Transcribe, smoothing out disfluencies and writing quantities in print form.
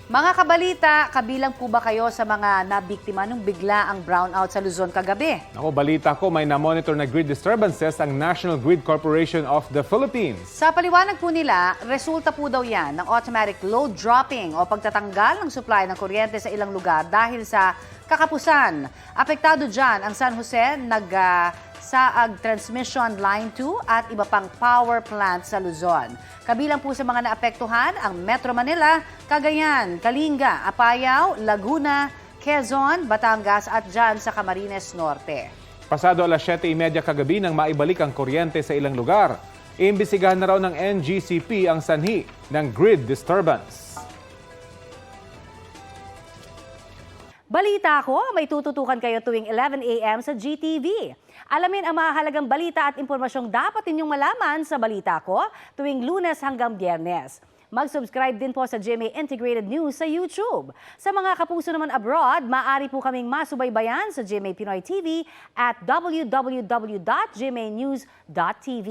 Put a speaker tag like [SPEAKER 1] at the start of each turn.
[SPEAKER 1] Mga kabalita, kabilang po ba kayo sa mga nabiktima ng biglaang brownout sa Luzon kagabi?
[SPEAKER 2] Ako, balita ko, may na-monitor na grid disturbances ang National Grid Corporation of the Philippines.
[SPEAKER 1] Sa paliwanag po nila, resulta po daw yan ng automatic load dropping o pagtatanggal ng supply ng kuryente sa ilang lugar dahil sa kakapusan. Apektado dyan ang San Jose, Saag Transmission Line 2 at iba pang power plant sa Luzon. Kabilang po sa mga naapektuhan ang Metro Manila, Cagayan, Kalinga, Apayao, Laguna, Quezon, Batangas at dyan sa Camarines Norte.
[SPEAKER 2] Pasado alas 7:30 kagabi nang maibalik ang kuryente sa ilang lugar. Iimbestigahan na raw ng NGCP ang sanhi ng grid disturbance.
[SPEAKER 1] Balita ko, may tututukan kayo tuwing 11 a.m. sa GTV. Alamin ang mahalagang balita at impormasyong dapat ninyong malaman sa Balita Ko tuwing Lunes hanggang Biyernes. Mag-subscribe din po sa GMA Integrated News sa YouTube. Sa mga kapuso naman abroad, maaari po kaming masubaybayan sa GMA Pinoy TV at www.gmanews.tv.